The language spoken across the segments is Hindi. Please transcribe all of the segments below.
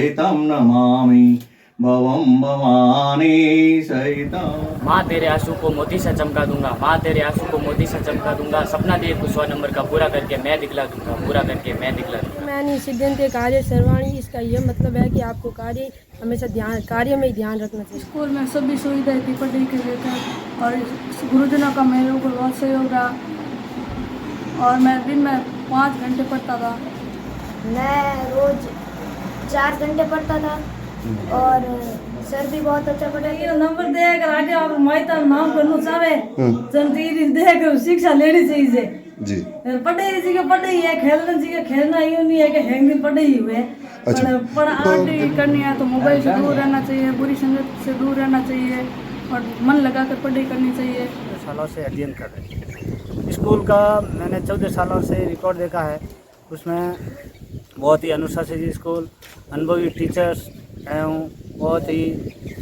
सहितं नमामि भवं भवानी सहितं। माँ तेरे आंसू को मोती से चमका दूंगा, माँ तेरे आंसू को मोती से चमका दूंगा। सपना दे तू 100 नंबर का, पूरा करके मैं दिखला दूंगा, पूरा करके मैं दिखला दूंगा। मैंने सिद्धांत कार्य सर्वाणी, इसका यह मतलब है कि आपको हमेशा कार्य में ही ध्यान रखना चाहिए। स्कूल में सभी सुविधाएं थी पढ़ाई के लेकर और गुरुजनों का मेरे ऊपर बहुत सहयोग रहा और मैं दिन में 5 घंटे पढ़ता था। मैं रोज 4 घंटे पढ़ता था और सर भी बहुत अच्छा पढ़ाते। नंबर देकर आगे आप मायता नाम करना चाहे जल्दी देकर शिक्षा लेनी चाहिए जी। पढ़ाई जी के पढ़ाई है, खेलना जी के खेलना ही नहीं है कि हैंग दिन पढ़ाई हुए। अच्छा। पढ़ाई करनी है तो मोबाइल से दूर रहना चाहिए, बुरी संगत से दूर रहना चाहिए और मन लगाकर पढ़ाई करनी चाहिए। सालों से अध्ययन कर रहे हैं स्कूल का। मैंने 14 सालों से रिकॉर्ड देखा है, उसमें बहुत ही अनुशासित स्कूल, अनुभवी टीचर्स एवं बहुत ही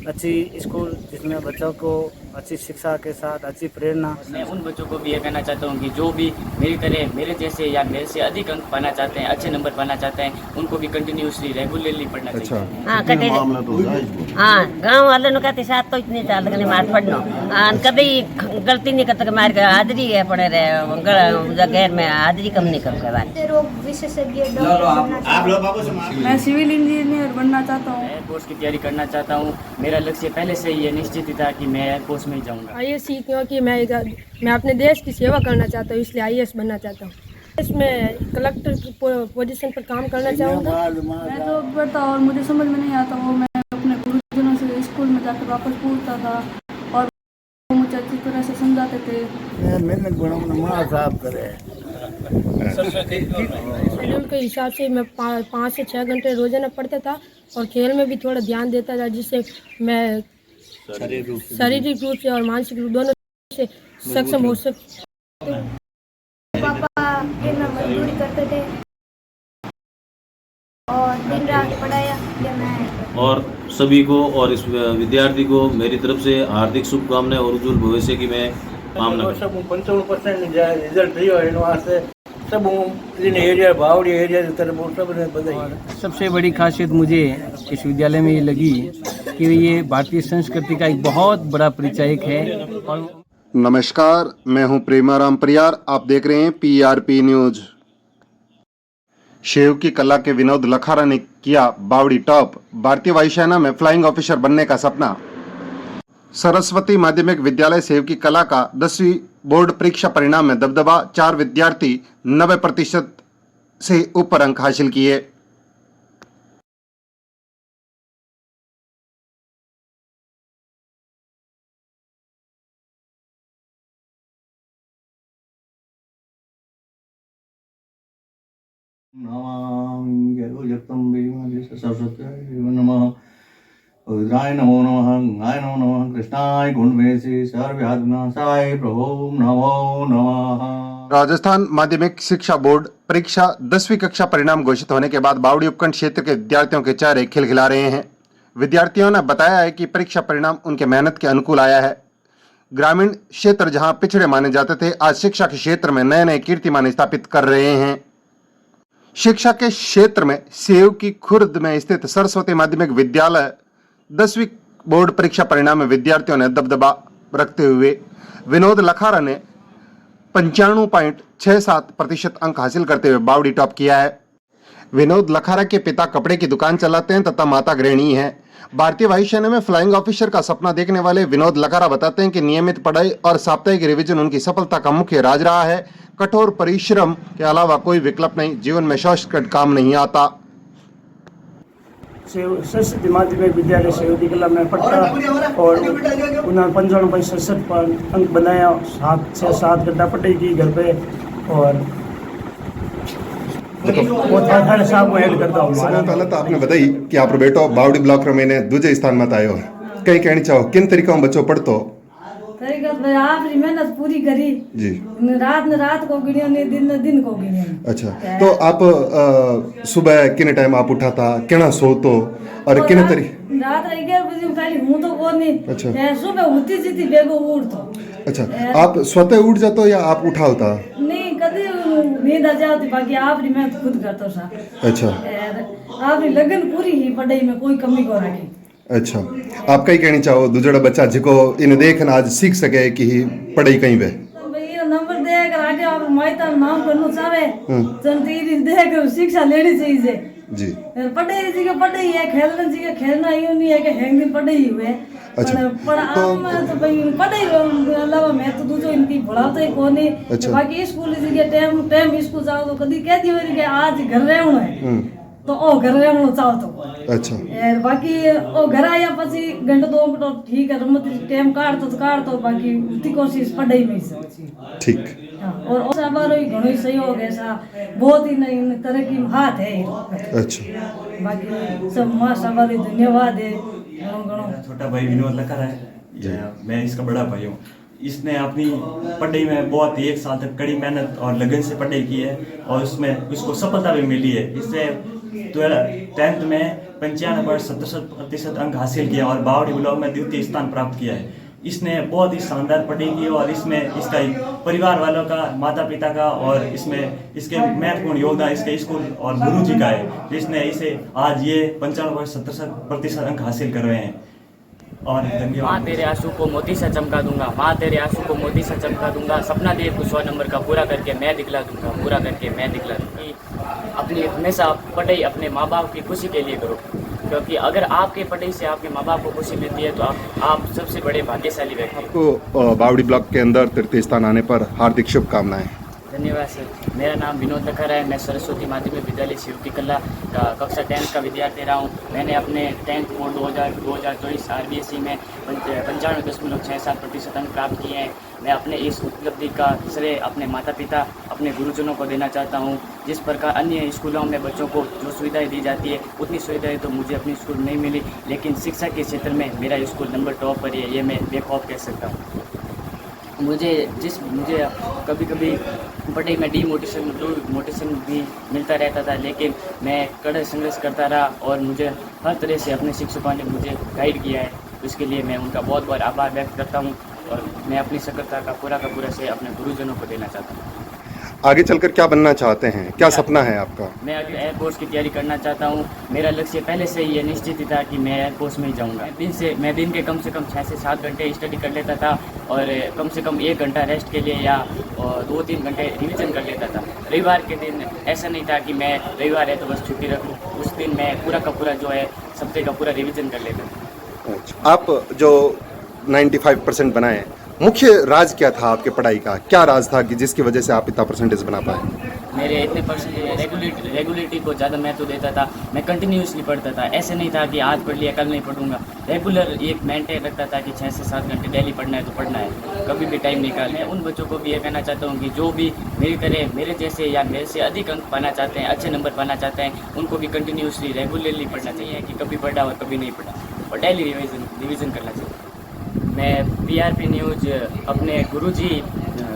अच्छी स्कूल जिसमें बच्चों को अच्छी शिक्षा के साथ अच्छी प्रेरणा। मैं उन बच्चों को भी ये कहना चाहता हूँ कि जो भी मेरी तरह मेरे जैसे या मेरे से अधिक अंक पाना चाहते हैं, अच्छे नंबर पाना चाहते हैं, उनको भी कंटिन्यूसली रेगुलरली पढ़ना चाहिए। हाँ कटे हाँ गाँव वालों ने कहते साथ तो इतने चाल करने मार पढ़ना कभी गलती नहीं करते मार के हाजिरी है पड़े रहे गैर में हाजिरी कम नहीं करते बात। रोग विशेषज्ञ डॉक्टर। मैं सिविल इंजीनियर बनना चाहता हूँ। एयरफोर्स की तैयारी करना चाहता हूँ। मेरा लक्ष्य पहले से ही ये निश्चित था कि मैं एयरफोर्स में ही जाऊँगा। आईएएस क्योंकि मैं अपने देश की सेवा करना चाहता हूँ, इसलिए आईएएस बनना चाहता हूँ। इसमें कलेक्टर की पोजीशन पर काम करना चाहूँगा। मैं तो पढ़ता और मुझे समझ में नहीं आता वो मैं अपने गुरुजनों से स्कूल में जाकर वापस पूछता था और वो मुझे अच्छी तरह से समझाते थे। मेहनत बनाऊंगा माँ साहब करे। शेड्यूल के हिसाब से मैं 5 से 6 घंटे रोजाना पढ़ता था और खेल में भी थोड़ा ध्यान देता था, जिससे मैं शारीरिक रूप से और मानसिक रूप दोनों से सक्षम हो सकता। पापा के में मजदूरी करते थे और दिन रात पढ़ाया कि मैं। और सभी को और इस विद्यार्थी को मेरी तरफ से हार्दिक शुभकामनाएं और उज्जवल भविष्य की मैं कामना करता हूं। 55% रिजल्ट थयो एनो वास्ते सब इन एरिया बावड़ी एरिया की तरफ सब ने बधाई। सबसे बड़ी खासियत मुझे इस विद्यालय में ये लगी कि ये भारतीय संस्कृति का एक बहुत बड़ा परिचायक है। और नमस्कार, मैं हूं प्रेमाराम परियार, आप देख रहे हैं पीआरपी न्यूज। शेव की कला के विनोद लखारा ने किया बावड़ी टॉप, भारतीय वायुसेना में फ्लाइंग ऑफिसर बनने का सपना। सरस्वती माध्यमिक विद्यालय सेव की कला का 10वीं बोर्ड परीक्षा परिणाम में दबदबा, 4 विद्यार्थी 90% से ऊपर अंक हासिल किए। नमः रुद्राय नमो नमः, गंगाय नमो नमः, कृष्णाय गुणवेशी सर्वव्याधिनाशाय प्रभो नमो नमः। राजस्थान माध्यमिक शिक्षा बोर्ड परीक्षा 10वीं कक्षा परिणाम घोषित होने के बाद बावड़ी उपखंड क्षेत्र के विद्यार्थियों के चेहरे खिलखिला रहे हैं। विद्यार्थियों ने बताया है कि परीक्षा परिणाम उनके मेहनत के अनुकूल आया है। ग्रामीण क्षेत्र जहां पिछड़े माने जाते थे, आज शिक्षा के क्षेत्र में नए नए कीर्तिमान स्थापित कर रहे हैं। शिक्षा के क्षेत्र में सेव की खुर्द में स्थित सरस्वती माध्यमिक विद्यालय 10वीं बोर्ड परीक्षा परिणाम में विद्यार्थियों ने दबदबा रखते हुए विनोद लखारा ने 95.67% अंक हासिल करते हुए बावड़ी टॉप किया है। विनोद लखारा के पिता कपड़े की दुकान चलाते हैं तथा माता गृहिणी है। भारतीय वायुसेना में फ्लाइंग ऑफिसर का सपना देखने वाले विनोद लखारा बताते हैं कि नियमित पढ़ाई और साप्ताहिक रिवीजन उनकी सफलता का मुख्य राज रहा है। कठोर परिश्रम के अलावा कोई विकल्प नहीं, जीवन में शॉर्टकट काम नहीं आता। सरस्वती माध्यमिक विद्यालय सेव की कला में पढ़ता और उन्होंने 95.67 अंक बनाया। 7 घंटा पढ़ाई की घर पे और साहब को ऐड करता हूँ। सबसे पहले तो आपने बताई कि आप बेटो बावड़ी ब्लॉक में ने दूजे स्थान में आयो है, कहीं कहनी चाहो किन तरीकों में बच्चों पढ़तो तरीका आपकी मेहनत पूरी करी जी, रात को गिनियो ने दिन को गिनियो। अच्छा, तो आप सुबह किन टाइम आप उठा था, किना सोतो और किन तरी रात 11 बजे पहले हूं तो कोनी। अच्छा, सुबह उठती जीती बेगो उठतो। अच्छा, आप स्वतः उठ जातो या आप उठाओ था? नहीं, कभी नींद आ जाती, बाकी आप ही मैं खुद करता सा। अच्छा, आप ही लगन पूरी ही पढ़ाई में कोई कमी को रखी। अच्छा, आप कई कहनी चाहो दूसरा बच्चा जिको इन देखन आज सीख सके कि पढ़ाई कहीं वे नंबर देकर आगे आप मायता नाम करना चाहे चंतीरी देकर शिक्षा लेनी चाहिए जी। पढ़ाई जी का पढ़ाई है, खेलना जी का खेलना, यूं नहीं है कि हैंग दिन पढ़ाई हुए। अच्छा, पर आम तो भाई पढ़ाई अलावा मैं तो दूसरो इनकी भुलाते ही कोनी। अच्छा। बाकी स्कूल जी के टाइम स्कूल जाओ तो कभी कहती हो कि आज घर रहना है तो ओ घर रहना चाहो तो। अच्छा, यार बाकी ओ घर आया पछी घंटा 2 घंटा ठीक है रमत टाइम काट तो बाकी उतनी कोशिश पढ़ाई में ही ठीक। हाँ, और साबारो ही घणो ही सहयोग है सा, बहुत ही नई तरह की हाथ है। अच्छा, बाकी सब माँ साबारो धन्यवाद है घणो घणो। छोटा भाई विनोद लखर है, मैं इसका बड़ा भाई हूँ। इसने अपनी पढ़ाई में बहुत ही 1 साल तक कड़ी मेहनत और लगन से पढ़ाई की है और उसमें उसको सफलता भी मिली है। इससे 10th में 95.77% अंक हासिल किया और बावड़ी ब्लॉक में द्वितीय स्थान प्राप्त किया है। इसने बहुत ही शानदार पढ़ाई की और इसमें इसका परिवार वालों का, माता पिता का और इसमें इसके महत्वपूर्ण योगदान इसके स्कूल और गुरु जी का है, जिसने इसे आज ये 95.77% अंक हासिल कर रहे हैं। और धन्यवाद। माँ तेरे आंसू को मोती सा चमका दूंगा, माँ तेरे आंसू को मोती सा चमका दूंगा, सपना दे कुछ 100 नंबर का पूरा करके मैं दिखला दूंगा, पूरा करके मैं दिखला दूंगा। अपनी हमेशा पढ़ाई अपने माँ बाप की खुशी के लिए करो, क्योंकि अगर आपके पढ़ाई से आपके माँ बाप को खुशी मिलती है तो आप सबसे बड़े भाग्यशाली व्यक्ति। आपको बावड़ी ब्लॉक के अंदर तृतीय स्थान आने पर हार्दिक शुभकामनाएं। धन्यवाद सर। मेरा नाम विनोद लखर है। मैं सरस्वती माध्यमिक विद्यालय शिवटी कला का कक्षा 10 का विद्यार्थी रहा हूँ। मैंने अपने 10th बोर्ड 2024 RBSE में 95.67% अंक प्राप्त किए हैं। मैं अपने इस उपलब्धि का श्रेय अपने माता पिता, अपने गुरुजनों को देना चाहता हूँ। जिस प्रकार अन्य स्कूलों में बच्चों को जो सुविधाएं दी जाती है उतनी सुविधाएं तो मुझे अपने स्कूल नहीं मिली, लेकिन शिक्षा के क्षेत्र में मेरा स्कूल नंबर टॉप पर है, ये मैं बेखौफ कह सकता हूँ। मुझे कभी कभी पढ़ाई में मोटिवेशन भी मिलता रहता था, लेकिन मैं कड़े संघर्ष करता रहा और मुझे हर तरह से अपने शिक्षकों ने मुझे गाइड किया है। इसके लिए मैं उनका बहुत बहुत आभार व्यक्त करता हूँ और मैं अपनी सफलता का पूरा श्रेय अपने गुरुजनों को देना चाहता हूँ। आगे चलकर क्या बनना चाहते हैं, क्या सपना है आपका? मैं अगर एयरफोर्स की तैयारी करना चाहता हूँ। मेरा लक्ष्य पहले से ही ये निश्चित ही था कि मैं एयरफोर्स में ही जाऊँगा। मैं दिन के कम से कम 6 से 7 घंटे स्टडी कर लेता था और कम से कम 1 घंटा रेस्ट के लिए या 2-3 घंटे रिवीजन कर लेता था। रविवार के दिन ऐसा नहीं था कि मैं रविवार है तो बस छुट्टी रखूँ, उस दिन मैं पूरा का पूरा जो है सप्ताह का पूरा रिवीजन कर लेता था। आप जो 95% बनाए, मुख्य राज क्या था आपके पढ़ाई का? क्या राज था कि जिसकी वजह से आप इतना परसेंटेज बना पाए? मेरे इतने परसेंटेज रेगुलरिटी को ज़्यादा महत्व देता था। मैं कंटिन्यूसली पढ़ता था, ऐसे नहीं था कि आज पढ़ लिया कल नहीं पढ़ूंगा। रेगुलर एक मेंटेन रखता था कि 6 से 7 घंटे डेली पढ़ना है तो पढ़ना है, कभी भी टाइम निकाल। मैं उन बच्चों को भी ये कहना चाहता हूँ कि जो भी मेरी तरह मेरे जैसे या मेरे से अधिक अंक पाना चाहते हैं, अच्छे नंबर पाना चाहते हैं, उनको भी कंटिन्यूसली रेगुलरली पढ़ना चाहिए कि कभी पढ़ा और कभी नहीं पढ़ा, और डेली रिविज़न करना चाहिए। मैं PRP न्यूज़ अपने गुरुजी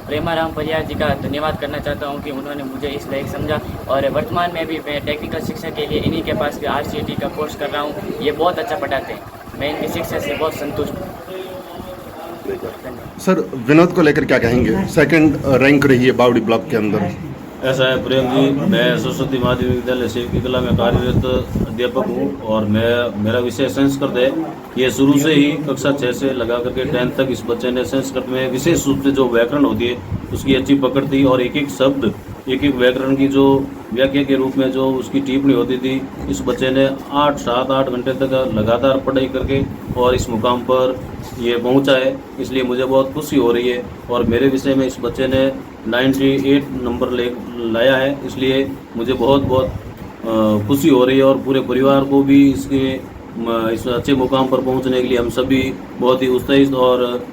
प्रेमाराम परियार जी का धन्यवाद करना चाहता हूं कि उन्होंने मुझे इस लायक समझा, और वर्तमान में भी मैं टेक्निकल शिक्षा के लिए इन्हीं के पास RCT का कोर्स कर रहा हूं। ये बहुत अच्छा पढ़ाते हैं, मैं इनकी शिक्षा से बहुत संतुष्ट हूँ। सर, विनोद को लेकर क्या कहेंगे? 2nd रैंक रही है बावड़ी ब्लॉक के अंदर। ऐसा है प्रेम जी, मैं सरस्वती माध्यमिक विद्यालय शिवकी कला में कार्यरत अध्यापक हूँ और मेरा विषय संस्कृत है। ये शुरू से ही कक्षा 6 से लगा करके 10th तक इस बच्चे ने संस्कृत में विशेष रूप से जो व्याकरण होती है उसकी अच्छी पकड़ थी, और एक एक शब्द, एक एक व्याकरण की जो व्याख्या के रूप में जो उसकी टिप्पणी होती थी, इस बच्चे ने 7-8 घंटे तक लगातार पढ़ाई करके और इस मुकाम पर ये पहुंचा है। इसलिए मुझे बहुत खुशी हो रही है, और मेरे विषय में इस बच्चे ने 98 नंबर लाया है, इसलिए मुझे बहुत बहुत खुशी हो रही है। और पूरे परिवार को भी इस अच्छे मुकाम पर पहुंचने के लिए हम सभी बहुत ही उत्साहित और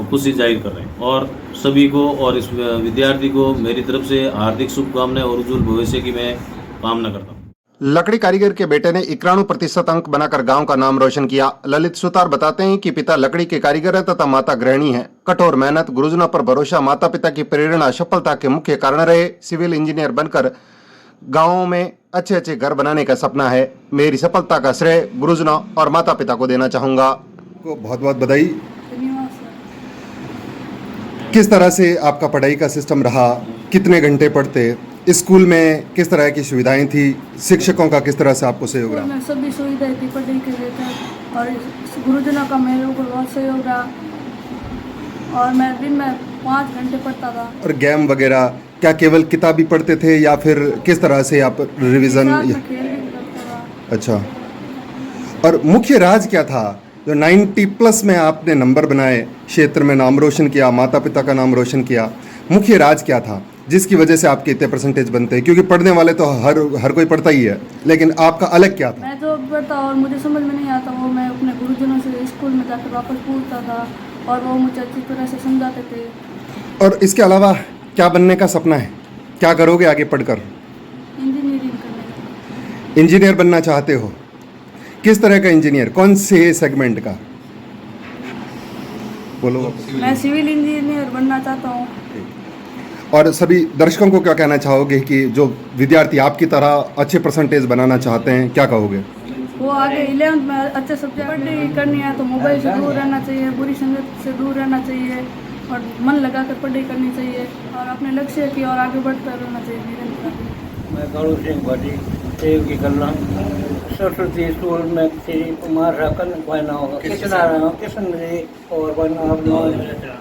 खुशी जाहिर कर रहे हैं, और सभी को और इस विद्यार्थी को मेरी तरफ से हार्दिक शुभकामनाएं और उज्जवल भविष्य की मैं कामना करता हूँ। लकड़ी कारीगर के बेटे ने 91% अंक बनाकर गांव का नाम रोशन किया। ललित सुतार बताते हैं कि पिता लकड़ी के कारीगर हैं तथा माता गृहिणी है। कठोर मेहनत, गुरुजनों पर भरोसा, माता पिता की प्रेरणा सफलता के मुख्य कारण रहे। सिविल इंजीनियर बनकर गाँव में अच्छे घर बनाने का सपना है। मेरी सफलता का श्रेय गुरुजनों और माता पिता को देना चाहूंगा। को बहुत बहुत बधाई। किस तरह से आपका पढ़ाई का सिस्टम रहा? कितने घंटे पढ़ते, स्कूल में किस तरह की सुविधाएं थी, शिक्षकों का किस तरह से आपको सहयोग स्कूल रहा? में सभी सुविधाएं थी पढ़ाई के लेकर, और गुरुजनों का मेरे ऊपर बहुत सहयोग रहा, और मैं दिन में 5 घंटे पढ़ता था। और गेम वगैरह क्या केवल किताबी पढ़ते थे या फिर किस तरह से आप रिवीजन? साथ में खेल भी करता था। अच्छा, और मुख्य राज क्या था जो 90+ में आपने नंबर बनाए, क्षेत्र में नाम रोशन किया, माता पिता का नाम रोशन किया? मुख्य राज क्या था जिसकी वजह से आपके इतने परसेंटेज बनते हैं? क्योंकि पढ़ने वाले तो हर कोई पढ़ता ही है, लेकिन आपका अलग क्या था? मैं जो पढ़ता और मुझे समझ में नहीं आता वो मैं अपने गुरुजनों से स्कूल में जाकर वापस पूछता था, और वो मुझे अच्छी तरह से समझाते थे। और इसके अलावा क्या बनने का सपना है? क्या करोगे आगे पढ़कर? इंजीनियरिंग करने। इंजीनियर बनना चाहते हो? किस तरह का इंजीनियर, कौन से सेगमेंट का? बोलो। मैं सिविल इंजीनियर बनना चाहता हूँ। और सभी दर्शकों को क्या कहना चाहोगे कि जो विद्यार्थी आपकी तरह अच्छे परसेंटेज बनाना चाहते हैं, क्या कहोगे? वो आगे 11th में अच्छे सब्जेक्ट पढ़ाई करनी है तो मोबाइल से दूर रहना चाहिए, बुरी संगत से दूर रहना चाहिए, और मन लगाकर पढ़ाई करनी चाहिए, और अपने लक्ष्य की ओर आगे बढ़ता रहना चाहिए निरंतर। मैं गौरव सिंह भाटी सेव की कलना सरस्वती स्कूल में श्री कुमार राकन बना होगा किशन जी और बना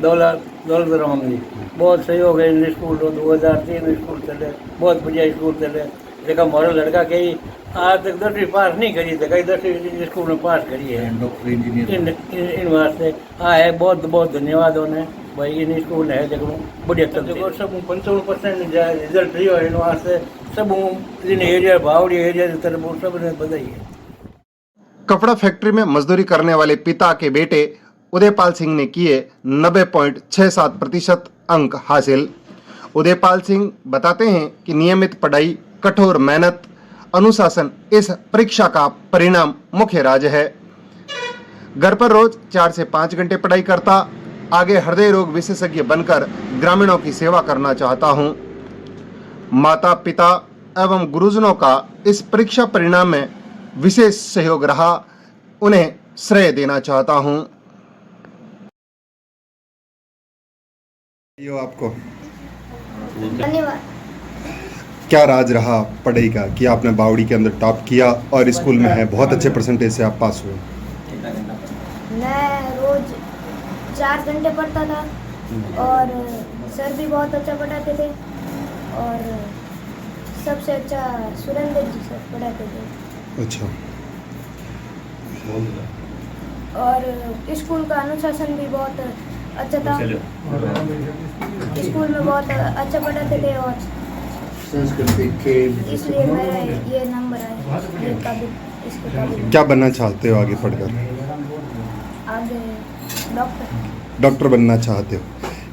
दौलत राम जी। बहुत सहयोग है इन स्कूल 2003 स्कूल चले, बहुत बढ़िया स्कूल चले। देखा हमारा लड़का कहीं आज तक 10वीं पास नहीं करी थे, कहीं 10वीं स्कूल में पास करी है डॉक्टर इंजीनियर इन वास्ते। हाँ है, बहुत बहुत धन्यवाद उन्हें भाई। इन स्कूल है देखो बढ़िया चलते और सब 55% रिजल्ट रही है इन वास्ते सब इन एरिया बावड़ी एरिया की तरफ सब ने बधाई है। कपड़ा फैक्ट्री में मजदूरी करने वाले पिता के बेटे उदयपाल सिंह ने किए 90.67% अंक हासिल। उदयपाल सिंह बताते हैं कि नियमित पढ़ाई, कठोर मेहनत, अनुशासन इस परीक्षा का परिणाम मुख्य राज है। घर पर रोज 4 से 5 घंटे पढ़ाई करता, आगे हृदय रोग विशेषज्ञ बनकर ग्रामीणों की सेवा करना चाहता हूं। माता पिता एवं गुरुजनों का इस परीक्षा परिणाम में विशेष सहयोग रहा, उन्हें श्रेय देना चाहता हूं। यो आपको धन्यवाद। क्या राज रहा पढ़ाई का कि आपने बावड़ी के अंदर टॉप किया और स्कूल में है बहुत अच्छे परसेंटेज से आप पास हुए? मैं रोज 4 घंटे पढ़ता था, और सर भी बहुत अच्छा पढ़ाते थे, और सबसे अच्छा सुरेंद्र जी सर पढ़ाते थे। अच्छा। और स्कूल का अनुशासन भी बहुत अच्छा था, स्कूल में बहुत अच्छा पढ़ाते थे, और संस्कृति खेल इसलिए मेरा ये नंबर आया ये काबिल इसके काबिल। क्या बनना चाहते हो आगे पढ़कर? आगे डॉक्टर बनना चाहते हो?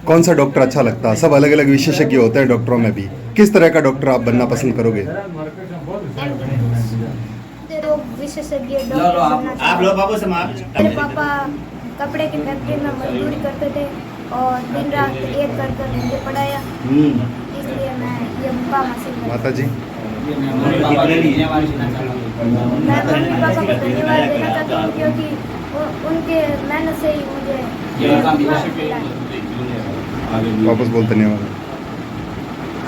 कौन सा डॉक्टर अच्छा लगता है? सब अलग अलग विशेषज्ञ होते हैं डॉक्टरों में भी, किस तरह का डॉक्टर आप बनना पसंद करोगे? रोग विशेषज्ञ डॉक्टर बनना चाहता हूं। मेरे पापा कपड़े की फैक्ट्री में मजदूरी करते थे और दिन रात एक कर मुझे पढ़ाया, इसलिए मैं ये मुकाम हासिल किया। माता जी, मैं मम्मी पापा को धन्यवाद देना चाहती हूँ, क्योंकि उनके मेहनत से ही मुझे ये मुकाम मिला है। वापस बोल धन्यवाद।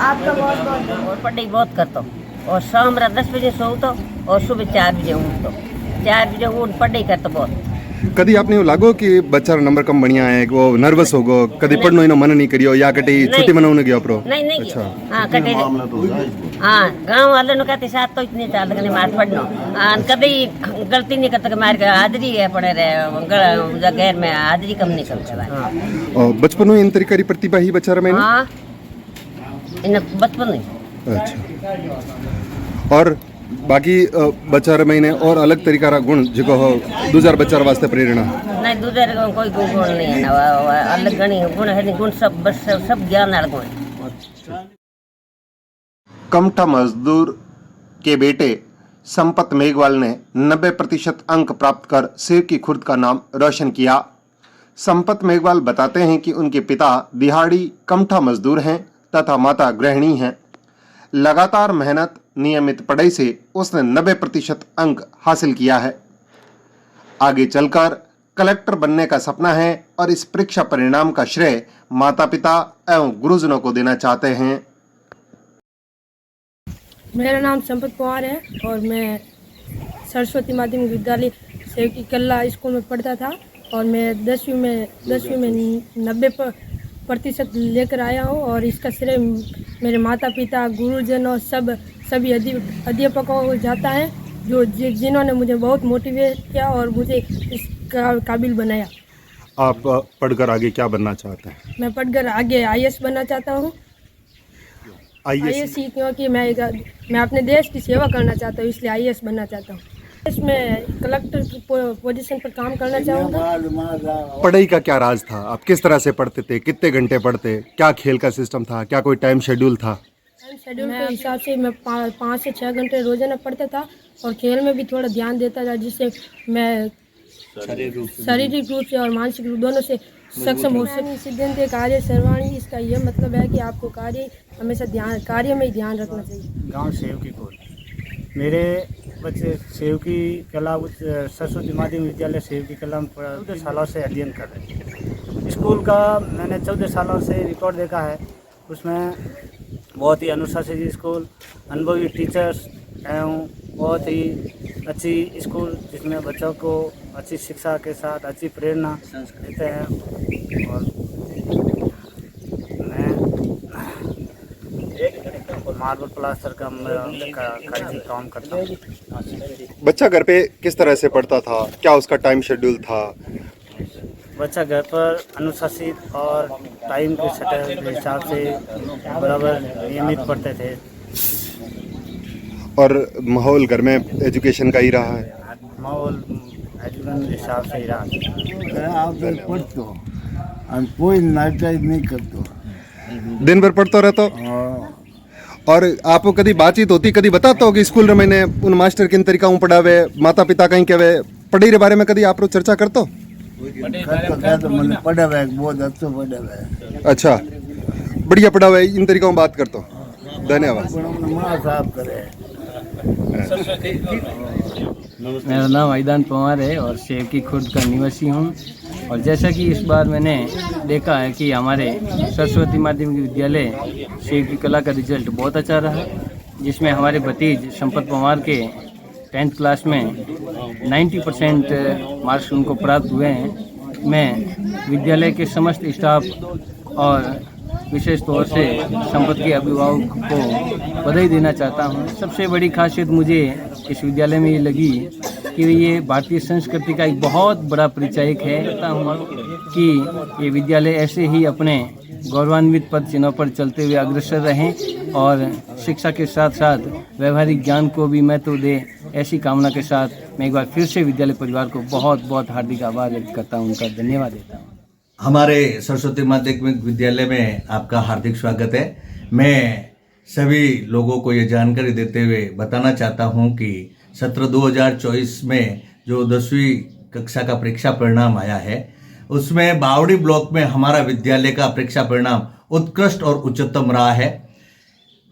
आपका बहुत बहुत और पढ़ाई बहुत करता हूँ, और शाम 10 बजे सोता और सुबह 4 बजे उठता। 4 बजे उठ पढ़ाई करता बहुत। कभी आपने लागो कि बच्चा नंबर कम बढ़िया है, वो नर्वस होगो, कभी पढ़नो इनो मन नहीं करियो या कटी छुट्टी मनाउने गयो प्रो? नहीं अच्छा। हाँ कटे हाँ गाँव वाले कहते साथ तो इतने चाल लगने मार पढ़नो कभी गलती नहीं करता मार के हाजरी है पड़े रहे गैर में हाजरी कम नहीं करता। और बचपन में इन तरीके की प्रतिभा ही बच्चा में? हाँ इन बचपन में। अच्छा। और बाकी बच्चा महीने और अलग तरीका रा गुण जो हो दूसरा बच्चा वास्ते प्रेरणा? नहीं दूसरे कोई गुण नहीं है ना, अलग गणी गुण है, गुण सब बस सब ज्ञान वाला गुण। कमठा मजदूर के बेटे संपत मेघवाल ने 90% अंक प्राप्त कर सेवकी खुर्द का नाम रोशन किया। संपत मेघवाल बताते हैं कि उनके पिता दिहाड़ी कमठा मजदूर हैं तथा माता गृहिणी हैं। लगातार मेहनत, नियमित पढ़ाई से उसने 90% अंक हासिल किया है। आगे चलकर कलेक्टर बनने का सपना है और इस परीक्षा परिणाम का श्रेय माता पिता एवं गुरुजनों को देना चाहते हैं। मेरा नाम संपत पवार है और मैं सरस्वती माध्यमिक विद्यालय सेवकी कल्ला स्कूल में पढ़ता था और मैं 10वीं में 90% लेकर आया हूँ और इसका श्रेय मेरे माता पिता, गुरुजन और सभी अध्यापकों को जाता है जिन्होंने मुझे बहुत मोटिवेट किया और मुझे इस काबिल बनाया। आप पढ़कर आगे क्या बनना चाहते हैं? मैं पढ़कर आगे IAS बनना चाहता हूँ। IAS क्योंकि मैं अपने देश की सेवा करना चाहता हूँ, इसलिए IAS बनना चाहता हूँ। इसमें कलेक्टर की पोजीशन पर काम करना चाहूँगा। पढ़ाई का क्या राज था? आप किस तरह से पढ़ते थे? कितने घंटे पढ़ते? क्या खेल का सिस्टम था? क्या कोई टाइम शेड्यूल था? टाइम शेड्यूल के हिसाब से मैं 5 से 6 घंटे रोजाना पढ़ता था और खेल में भी थोड़ा ध्यान देता था, जिससे मैं शारीरिक रूप से और मानसिक रूप दोनों से सक्षम हो सके। सिद्धांत कार्य सर्वाणी, इसका यह मतलब है कि आपको हमेशा कार्य में ही ध्यान रखना चाहिए। गांव सेवकी कोट, मेरे बच्चे सेवकी कला सरस्वती माध्यमिक विद्यालय सेवकी कला में 14 सालों से अध्ययन कर रहे हैं। स्कूल का मैंने 14 सालों से रिकॉर्ड देखा है, उसमें बहुत ही अनुशासित स्कूल, अनुभवी टीचर्स एवं बहुत ही अच्छी स्कूल जिसमें बच्चों को अच्छी शिक्षा के साथ अच्छी प्रेरणा देते हैं। और मैं मार्बल प्लास्टर का काम करता हूँ। बच्चा घर पे किस तरह से पढ़ता था? क्या उसका टाइम शेड्यूल था? बच्चा घर पर अनुशासित और टाइम के शेड्यूल के हिसाब से बराबर नियमित पढ़ते थे। और माहौल घर में एजुकेशन का ही रहा है? माहौल एजुकेशन के हिसाब से ही रहा। आप पढ़ते हो और कोई नाटक नहीं करते, दिन भर पढ़ते रहते हो? और आपको कभी बातचीत होती, कभी बताता हो कि स्कूल में मैंने उन मास्टर किन तरीका हूँ पढ़ावे, माता पिता कहीं कहवे, पढ़ाई के बारे में कभी आप चर्चा करते हो? तो मैंने पढ़ा हुआ बहुत अच्छा पढ़ा हुआ है। अच्छा, बढ़िया पढ़ा हुआ है, इन तरीकों में बात करता हूँ। धन्यवाद। मेरा नाम आइदान पवार है और सेवकी खुर्द का निवासी हूँ। और जैसा कि इस बार मैंने देखा है कि हमारे सरस्वती माध्यमिक विद्यालय सेवकी कला का रिजल्ट बहुत अच्छा रहा, जिसमें हमारे भतीज संपत पवार के 10th क्लास में 90% मार्क्स उनको प्राप्त हुए हैं। मैं विद्यालय के समस्त स्टाफ और विशेष तौर से संपत के अभिभावक को बधाई देना चाहता हूँ। सबसे बड़ी खासियत मुझे इस विद्यालय में ये लगी कि ये भारतीय संस्कृति का एक बहुत बड़ा परिचायक है। कहता हूँ कि ये विद्यालय ऐसे ही अपने गौरवान्वित पद चिन्हों पर चलते हुए अग्रसर रहें और शिक्षा के साथ साथ व्यवहारिक ज्ञान को भी महत्व दे, ऐसी कामना के साथ मैं एक बार फिर से विद्यालय परिवार को बहुत बहुत हार्दिक आभार व्यक्त करता हूँ, उनका धन्यवाद देता हूँ। हमारे सरस्वती माध्यमिक विद्यालय में आपका हार्दिक स्वागत है। मैं सभी लोगों को ये जानकारी देते हुए बताना चाहता हूँ कि सत्र 2024 में जो 10वीं कक्षा का परीक्षा परिणाम आया है, उसमें बावड़ी ब्लॉक में हमारा विद्यालय का परीक्षा परिणाम उत्कृष्ट और उच्चतम रहा है।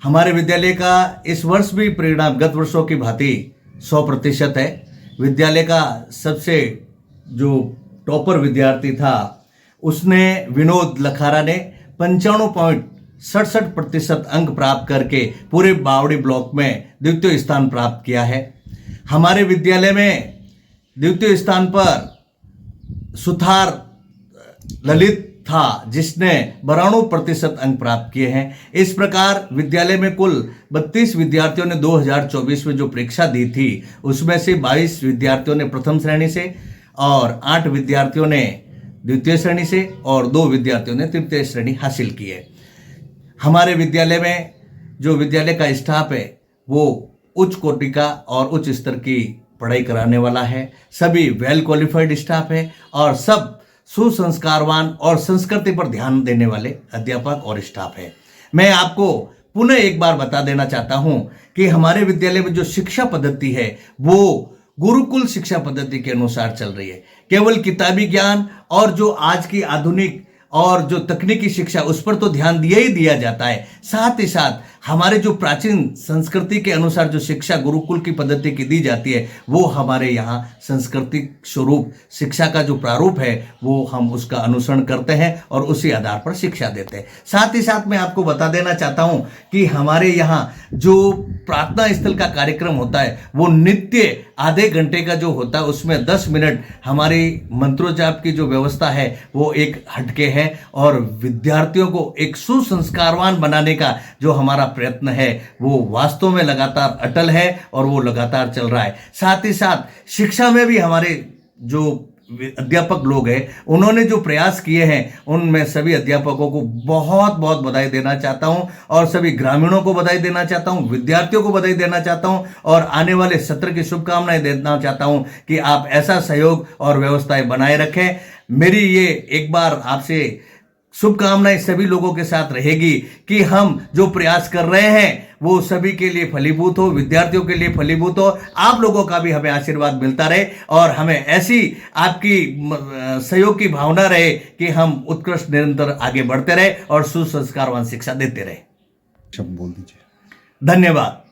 हमारे विद्यालय का इस वर्ष भी परिणाम गत वर्षों की भांति 100% है। विद्यालय का सबसे जो टॉपर विद्यार्थी था उसने विनोद लखारा ने 95.67% अंक प्राप्त करके पूरे बावड़ी ब्लॉक में द्वितीय स्थान प्राप्त किया है। हमारे विद्यालय में द्वितीय स्थान पर सुथार ललित था जिसने 92% अंक प्राप्त किए हैं। इस प्रकार विद्यालय में कुल 32 विद्यार्थियों ने 2024 में जो परीक्षा दी थी उसमें से 22 विद्यार्थियों ने प्रथम श्रेणी से और 8 विद्यार्थियों ने द्वितीय श्रेणी से और 2 विद्यार्थियों ने तृतीय श्रेणी हासिल की है। हमारे विद्यालय में जो विद्यालय का स्टाफ है वो उच्च कोटि का और उच्च स्तर की पढ़ाई कराने वाला है। सभी वेल क्वालिफाइड स्टाफ है और सब सुसंस्कारवान और संस्कृति पर ध्यान देने वाले अध्यापक और स्टाफ है। मैं आपको पुनः एक बार बता देना चाहता हूं कि हमारे विद्यालय में जो शिक्षा पद्धति है वो गुरुकुल शिक्षा पद्धति के अनुसार चल रही है। केवल किताबी ज्ञान और जो आज की आधुनिक और जो तकनीकी शिक्षा उस पर तो ध्यान दिया ही दिया जाता है, साथ ही साथ हमारे जो प्राचीन संस्कृति के अनुसार जो शिक्षा गुरुकुल की पद्धति की दी जाती है, वो हमारे यहाँ सांस्कृतिक स्वरूप शिक्षा का जो प्रारूप है वो हम उसका अनुसरण करते हैं और उसी आधार पर शिक्षा देते हैं। साथ ही साथ मैं आपको बता देना चाहता हूं कि हमारे यहाँ जो प्रार्थना स्थल का कार्यक्रम होता है वो नित्य आधे घंटे का जो होता है उसमें 10 मिनट हमारी मंत्रोच्चार की जो व्यवस्था है वो एक हटके है और विद्यार्थियों को एक सुसंस्कारवान बनाने का जो हमारा प्रयत्न है वो वास्तव में लगातार अटल है और वो लगातार चल रहा है। साथ ही साथ शिक्षा में भी हमारे जो अध्यापक लोग हैं उन्होंने जो प्रयास किए हैं उनमें सभी अध्यापकों को बहुत बहुत बधाई देना चाहता हूं और सभी ग्रामीणों को बधाई देना चाहता हूं, विद्यार्थियों को बधाई देना चाहता हूं और आने वाले सत्र की शुभकामनाएं देना चाहता हूं कि आप ऐसा सहयोग और व्यवस्थाएं बनाए रखें। मेरी ये एक बार आपसे शुभकामनाएं सभी लोगों के साथ रहेगी कि हम जो प्रयास कर रहे हैं वो सभी के लिए फलीभूत हो, विद्यार्थियों के लिए फलीभूत हो, आप लोगों का भी हमें आशीर्वाद मिलता रहे और हमें ऐसी आपकी सहयोग की भावना रहे कि हम उत्कृष्ट निरंतर आगे बढ़ते रहे और सुसंस्कारवान शिक्षा देते रहे। शब्द बोल दीजिए। धन्यवाद।